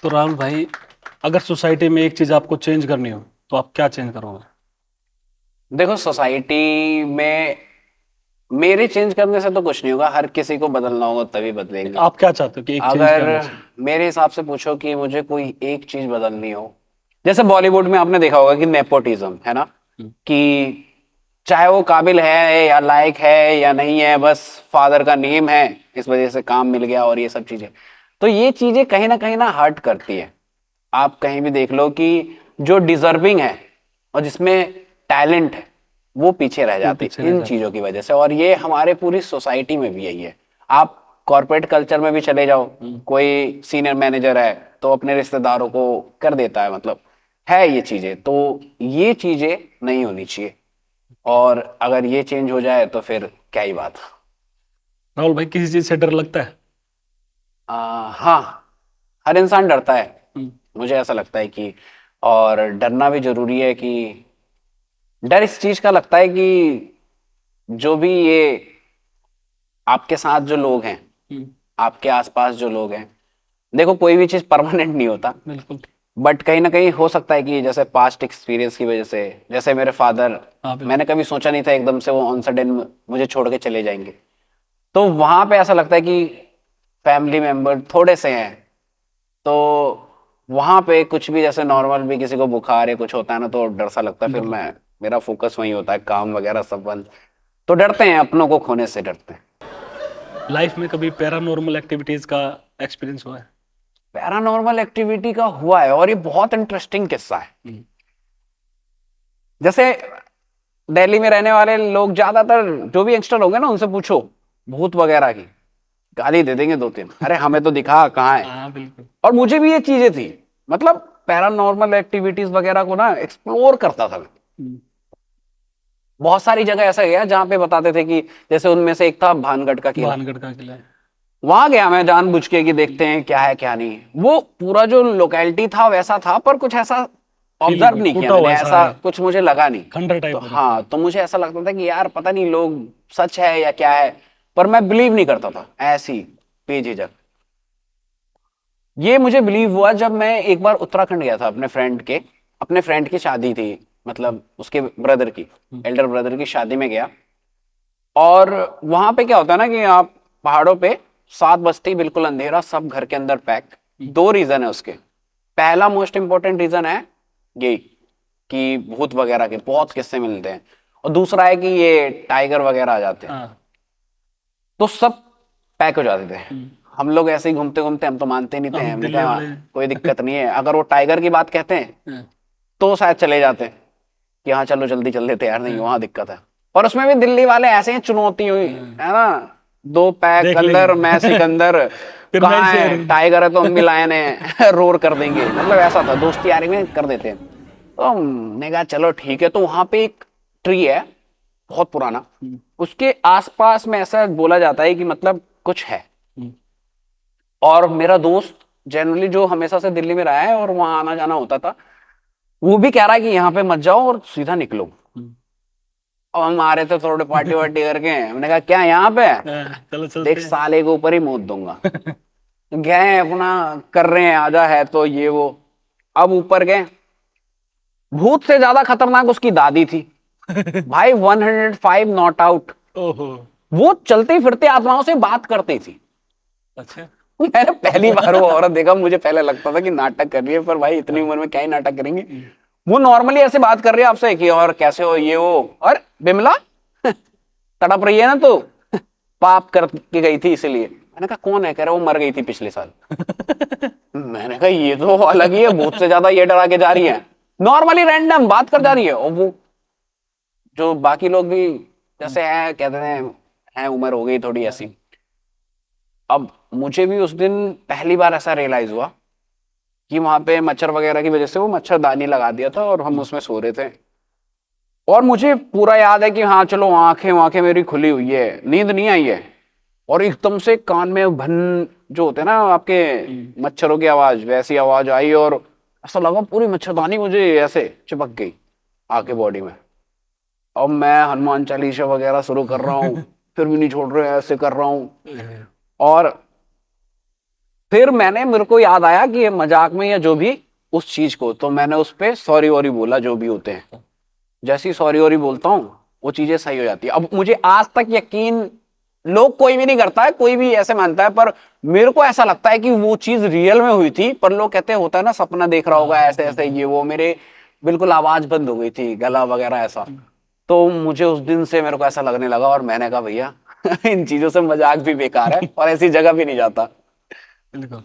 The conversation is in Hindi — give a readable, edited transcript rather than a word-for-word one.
तो राहुल भाई, अगर सोसाइटी में एक चीज आपको चेंज करनी हो तो आप क्या चेंज करोगे? देखो, सोसाइटी में मेरे चेंज करने से तो कुछ नहीं होगा। हर किसी को बदलना होगा तभी बदलेंगे। आप क्या चाहते हो कि एक चेंज अगर क्या होना चाहिए? मेरे हिसाब से पूछो कि मुझे कोई एक चीज बदलनी हो, जैसे बॉलीवुड में आपने देखा होगा कि नेपोटिज्म है ना, हम्म, कि चाहे वो काबिल है या लायक है या नहीं है, बस फादर का नेम है, इस वजह से काम मिल गया और ये सब चीजें। तो ये चीजें कहीं ना हर्ट करती है। आप कहीं भी देख लो कि जो डिजर्विंग है और जिसमें टैलेंट है वो पीछे रह वो जाते पीछे हैं रह इन जाते चीजों की वजह से। और ये हमारे पूरी सोसाइटी में भी यही है। आप कॉर्पोरेट कल्चर में भी चले जाओ, हैं। कोई सीनियर मैनेजर है तो अपने रिश्तेदारों को कर देता है, मतलब है ये चीजें। तो ये चीजें नहीं होनी चाहिए। और अगर ये चेंज हो जाए तो फिर क्या ही बात। राहुल भाई, किसी चीज से डर लगता है? हाँ, हर इंसान डरता है। हम्म, मुझे ऐसा लगता है कि और डरना भी जरूरी है। कि डर इस चीज का लगता है कि जो भी ये आपके साथ जो लोग हैं, हम्म, आपके आसपास जो लोग हैं, देखो कोई भी चीज परमानेंट नहीं होता। बिल्कुल। बट कहीं ना कहीं हो सकता है कि जैसे पास्ट एक्सपीरियंस की वजह से, जैसे मेरे फादर, हाँ, बिल्कुल। मैंने कभी सोचा नहीं था एकदम से वो ऑन सडन मुझे छोड़ के चले जाएंगे। तो वहां पे ऐसा लगता है कि फैमिली मेंबर थोड़े से हैं, तो वहां पे कुछ भी जैसे नॉर्मल भी किसी को बुखार या कुछ होता है ना तो डर सा लगता है। फिर डर। मैं मेरा फोकस वही होता है, काम वगैरह सब बंद। तो डरते हैं, अपनों को खोने से डरते हैं। लाइफ में कभी पैरानॉर्मल एक्टिविटीज का एक्सपीरियंस हुआ है? पैरानॉर्मल एक्टिविटी का हुआ है और ये बहुत इंटरेस्टिंग किस्सा है। हम्म, जैसे दिल्ली में रहने वाले लोग ज्यादातर जो भी यंगस्टर होंगे ना, उनसे पूछो भूत वगैरह की, गाली दे देंगे दो तीन, अरे हमें तो दिखा कहाँ है। हाँ, बिल्कुल। और मुझे भी ये चीजें थी, मतलब पैरानॉर्मल एक्टिविटीज वगैरह को ना एक्सप्लोर करता था मैं। हम्म, बहुत सारी जगह ऐसा गया जहाँ पे बताते थे कि जैसे उनमें से एक था भानगढ़ का किला। भानगढ़ का किला है। वहां गया मैं जानबूझ के कि देखते हैं क्या है क्या नहीं। वो पूरा जो लोकेलिटी था वैसा था, पर कुछ ऐसा फील ऑब्जर्व नहीं किया टूटा मैंने, हुआ ऐसा ऐसा है। कुछ मुझे लगा नहीं। खंडर तो टाइप हो रखा हाँ, है। तो मुझे ऐसा लगता था कि यार पता नहीं लोग सच है या क्या है, पर मैं बिलीव नहीं करता था ऐसी बेझिझक। ये मुझे बिलीव हुआ जब मैं एक बार उत्तराखंड गया था अपने फ्रेंड की शादी थी, मतलब उसके ब्रदर की, हम्म, एल्डर ब्रदर की शादी में गया। और वहां पे क्या होता है ना कि आप पहाड़ों पे 7 बजते ही बिल्कुल अंधेरा, सब घर के अंदर पैक। हम्म, दो रीजन है उसके। पहला मोस्ट इंपॉर्टेंट रीजन है ये कि भूत वगैरह के बहुत अच्छा। किस्से मिलते हैं। और दूसरा है कि ये टाइगर वगैरह आ जाते हैं। हाँ। तो सब पैक हो जाते थे। हम्म, हम लोग ऐसे ही घूमते घूमते, हम तो मानते नहीं थे, हम हमने दिल्ली कहा वाले। कोई दिक्कत नहीं है। अगर वो टाइगर की बात कहते हैं हाँ, तो शायद चले जाते कि हाँ चलो जल्दी चल देते यार, नहीं हाँ, वहां दिक्कत है। और उसमें भी दिल्ली वाले ऐसे ही चुनौती हुई हाँ। है ना, दो पैक देख लेंगे। अंदर मैं सिकंदर, फिर मैं कहाँ शेर। है टाइगर, है तो हम भी लायन है रोर कर देंगे, मतलब ऐसा था, दोस्ती यारी में कर देते हैं। तो हमने कहा चलो ठीक है। तो वहां पे एक ट्री है बहुत पुराना, हम्म, उसके आसपास में ऐसा बोला जाता है कि मतलब कुछ है। हम्म, और मेरा दोस्त जनरली जो हमेशा से दिल्ली में रहा है और वहां आना जाना होता था, वो भी कह रहा है कि यहाँ पे मत जाओ और सीधा निकलो। हम्म। अब हम आ रहे थे थोड़े पार्टी वार्टी करके, हमने कहा क्या यहाँ पे है? हाँ, चलो देख चलते हैं। साले के ऊपर ही मूत दूंगा। गए अपना, कर रहे हैं, आजा है तो ये वो। अब ऊपर गए, भूत से ज्यादा खतरनाक उसकी दादी थी। भाई 105 नॉट आउट। ओहो। वो चलती फिरती आत्माओं से बात करती थी। अच्छा। मैंने पहली बार वो औरत देखा, मुझे पहले लगता था कि नाटक कर रही है, पर भाई इतनी हाँ, उम्र में क्या ही नाटक करेंगे। वो नॉर्मली ऐसे बात कर रही है आपसे कि और कैसे हो ये वो। और बिमला तड़प रही है ना तो पाप करके गई थी इसलिए। मैंने कहा कौन है? कह रहा वो मर गई थी पिछले साल। मैंने कहा ये तो अलग ही है, भूत से ज्यादा ये डरा के जा रही है। नॉर्मली रैंडम बात कर जा रही है। और वो जो बाकी लोग भी जैसे हैं, कहते हैं उम्र हो गई थोड़ी ऐसी। अब मुझे भी उस दिन पहली बार ऐसा रियलाइज हुआ कि वहां पे मच्छर वगैरह की वजह से वो मच्छरदानी लगा दिया था और हम उसमें सो रहे थे। और मुझे पूरा याद है कि हाँ चलो, आंखें आंखें मेरी खुली हुई है, नींद नहीं आई है। और एकदम से कान में भन, जो होते हैं ना आपके मच्छरों की आवाज, वैसी आवाज आई। और ऐसा लगा पूरी मच्छरदानी मुझे ऐसे चिपक गई आके बॉडी में। अब मैं हनुमान चालीसा वगैरह शुरू कर रहा हूँ, फिर भी नहीं छोड़ रहे, ऐसे कर रहा हूँ। और फिर मेरे को याद आया कि ये मजाक में या जो भी उस चीज को, तो मैंने उस पे सॉरी वॉरी बोला जो भी होते हैं। जैसे ही सॉरी वॉरी बोलता हूँ वो चीजें सही हो जाती है। अब मुझे आज तक यकीन, लोग कोई भी नहीं करता है, कोई भी ऐसे मानता है, पर मेरे को ऐसा लगता है कि वो चीज रियल में हुई थी। पर लोग कहते होता है ना सपना देख रहा होगा ऐसे ऐसे ये वो, मेरे बिल्कुल आवाज बंद हो गई थी, गला वगैरह ऐसा। तो मुझे उस दिन से मेरे को ऐसा लगने लगा, और मैंने कहा भैया इन चीजों से मजाक भी बेकार है और ऐसी जगह भी नहीं जाता। बिल्कुल।